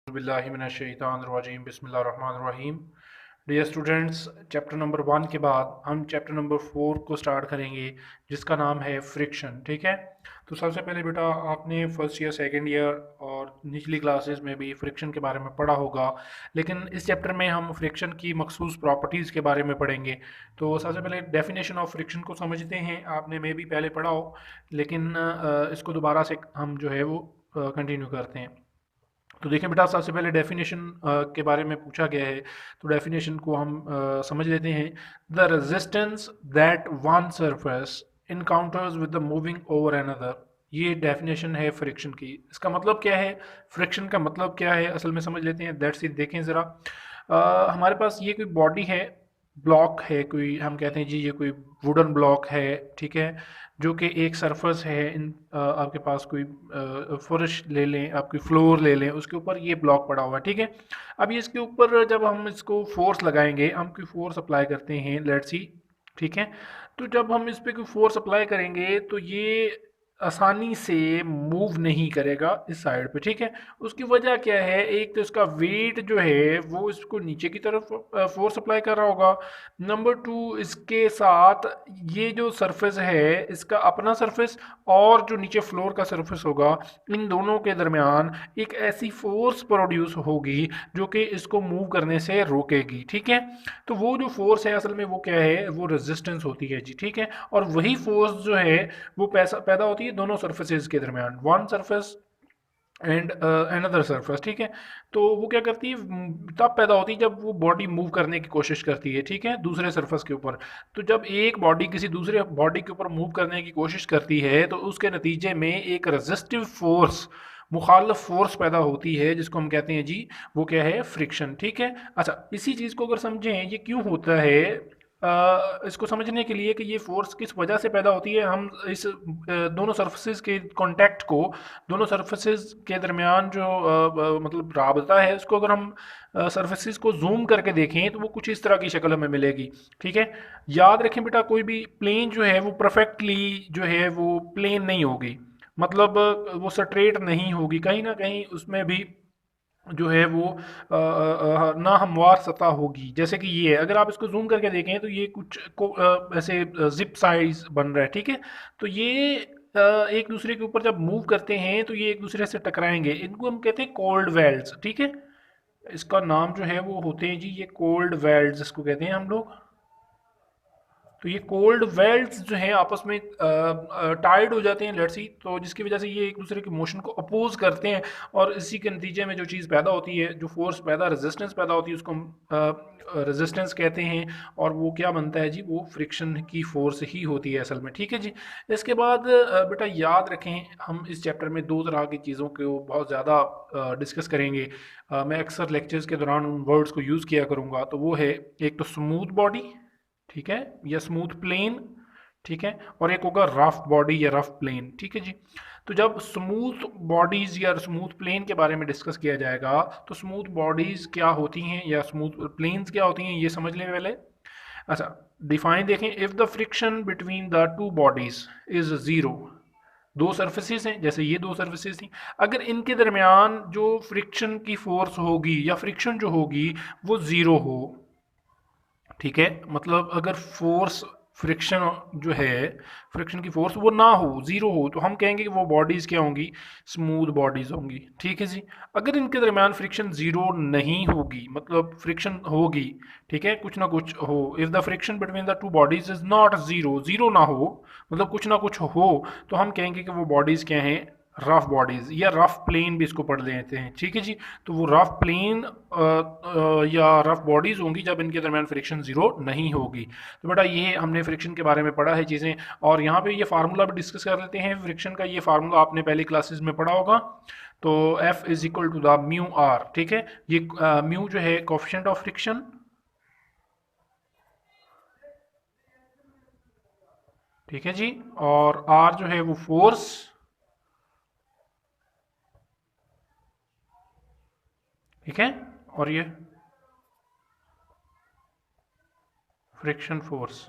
बिस्मिल्लाहिर्रहमानिर्रहीम बिस्मिल्लाहिर्रहमानिर्रहीम। Dear students, chapter number 1 के बाद हम चैप्टर नंबर 4 को स्टार्ट करेंगे, जिसका नाम है फ्रिक्शन। ठीक है, तो सबसे पहले बेटा आपने फर्स्ट ईयर सेकंड ईयर और निचली क्लासेस में भी फ्रिक्शन के बारे में पढ़ा होगा, लेकिन इस चैप्टर में हम फ्रिक्शन की मखसूस प्रॉपर्टीज़ के बारे में पढ़ेंगे। तो सबसे पहले डेफिनेशन ऑफ फ्रिक्शन को समझते हैं। आपने मे भी पहले पढ़ा हो, लेकिन इसको दोबारा से हम जो है वो कंटिन्यू करते हैं। तो देखें बेटा, सबसे पहले डेफिनेशन के बारे में पूछा गया है, तो डेफिनेशन को हम समझ लेते हैं। The resistance that one surface encounters with the moving over another. ये डेफिनेशन है फ्रिक्शन की। इसका मतलब क्या है, फ्रिक्शन का मतलब क्या है असल में समझ लेते हैं। That's it. देखें ज़रा, हमारे पास ये कोई बॉडी है, ब्लॉक है कोई, हम कहते हैं जी ये कोई वुडन ब्लॉक है, ठीक है, जो कि एक सरफेस है। आपके पास कोई फर्श ले लें, आप कोई फ्लोर ले लें, उसके ऊपर ये ब्लॉक पड़ा हुआ है, ठीक है। अब ये इसके ऊपर जब हम इसको फोर्स लगाएंगे, हम कोई फोर्स अप्लाई करते हैं, लेट्स सी, ठीक है। तो जब हम इस पे कोई फोर्स अप्लाई करेंगे तो ये आसानी से मूव नहीं करेगा इस साइड पे, ठीक है। उसकी वजह क्या है, एक तो इसका वेट जो है वो इसको नीचे की तरफ फोर्स अप्लाई कर रहा होगा। नंबर टू, इसके साथ ये जो सरफेस है इसका अपना सरफेस और जो नीचे फ्लोर का सरफेस होगा, इन दोनों के दरमियान एक ऐसी फोर्स प्रोड्यूस होगी जो कि इसको मूव करने से रोकेगी, ठीक है। तो वो जो फोर्स है असल में वो क्या है, वो रेजिस्टेंस होती है जी, ठीक है। और वही फोर्स जो है वो पैदा होती है दोनों सरफेसेस के दरमियान, one surface and another surface, ठीक है। तो वो क्या करती है, तब पैदा होती है जब वो बॉडी मूव करने की कोशिश करती है, ठीक है, दूसरे सरफेस के ऊपर। तो जब एक बॉडी किसी दूसरे बॉडी के ऊपर मूव करने की कोशिश करती है तो उसके नतीजे में एक रेजिस्टिव फोर्स, मुखालफ फोर्स पैदा होती है, जिसको हम कहते हैं जी वो क्या है, फ्रिक्शन, ठीक है। अच्छा, इसी चीज़ को अगर समझें ये क्यों होता है, इसको समझने के लिए कि ये फोर्स किस वजह से पैदा होती है, हम इस दोनों सरफेसेस के कांटेक्ट को, दोनों सरफेसेस के दरमियान जो मतलब राबता है, उसको अगर हम सरफेसेस को जूम करके देखें तो वो कुछ इस तरह की शक्ल हमें मिलेगी, ठीक है। याद रखें बेटा, कोई भी प्लेन जो है वो परफेक्टली जो है वो प्लेन नहीं होगी, मतलब वो स्ट्रेट नहीं होगी, कहीं ना कहीं उसमें भी जो है वो ना हमवार सतह होगी। जैसे कि ये है, अगर आप इसको जूम करके देखें तो ये कुछ ऐसे जिप साइज बन रहा है, ठीक है। तो ये एक दूसरे के ऊपर जब मूव करते हैं तो ये एक दूसरे से टकराएंगे, इनको हम कहते हैं कोल्ड वेल्स, ठीक है। इसका नाम जो है वो होते हैं जी ये कोल्ड वेल्स, इसको कहते हैं हम लोग। तो ये कोल्ड वेल्ट्स जो हैं आपस में टाइड हो जाते हैं, लेट्स सी, तो जिसकी वजह से ये एक दूसरे के मोशन को अपोज करते हैं, और इसी के नतीजे में जो चीज़ पैदा होती है, जो फोर्स पैदा, रेजिस्टेंस पैदा होती है, उसको हम रेजिस्टेंस कहते हैं। और वो क्या बनता है जी, वो फ्रिक्शन की फोर्स ही होती है असल में, ठीक है जी। इसके बाद बेटा याद रखें, हम इस चैप्टर में दो तरह की चीज़ों को बहुत ज़्यादा डिस्कस करेंगे। मैं अक्सर लेक्चर्स के दौरान उन वर्ड्स को यूज़ किया करूँगा, तो वो है एक तो स्मूथ बॉडी, ठीक है, या स्मूथ प्लेन, ठीक है, और एक होगा रफ बॉडी या रफ प्लेन, ठीक है जी। तो जब स्मूथ बॉडीज या स्मूथ प्लेन के बारे में डिस्कस किया जाएगा तो स्मूथ बॉडीज क्या होती हैं या स्मूथ प्लेन्स क्या होती हैं, ये समझ लें पहले। अच्छा, डिफाइन देखें, if the friction between the two bodies is zero, दो सर्फेसिस हैं, जैसे ये दो सर्फेसिस थी, अगर इनके दरमियान जो फ्रिक्शन की फोर्स होगी या फ्रिक्शन जो होगी वो जीरो हो, ठीक है, मतलब अगर फोर्स, फ्रिक्शन जो है, फ्रिक्शन की फोर्स वो ना हो, जीरो हो, तो हम कहेंगे कि वो बॉडीज क्या होंगी, स्मूथ बॉडीज होंगी, ठीक है जी। अगर इनके दरमियान फ्रिक्शन जीरो नहीं होगी, मतलब फ्रिक्शन होगी, ठीक है, कुछ ना कुछ हो, if the friction between the two bodies is not zero, zero ना हो, मतलब कुछ ना कुछ हो, तो हम कहेंगे कि वो बॉडीज क्या हैं, रफ बॉडीज या रफ प्लेन भी इसको पढ़ लेते हैं, ठीक है जी। तो वो रफ प्लेन या रफ बॉडीज होंगी जब इनके दरमियान फ्रिक्शन जीरो नहीं होगी। तो बेटा ये हमने फ्रिक्शन के बारे में पढ़ा है चीज़ें, और यहाँ पे ये फार्मूला भी डिस्कस कर लेते हैं फ्रिक्शन का। ये फार्मूला आपने पहले क्लासेस में पढ़ा होगा। तो F is equal to the mu R, ठीक है। ये म्यू जो है कोफिशिएंट ऑफ फ्रिक्शन, ठीक है जी, और आर जो है वो फोर्स, ठीक है, और ये फ्रिक्शन फोर्स,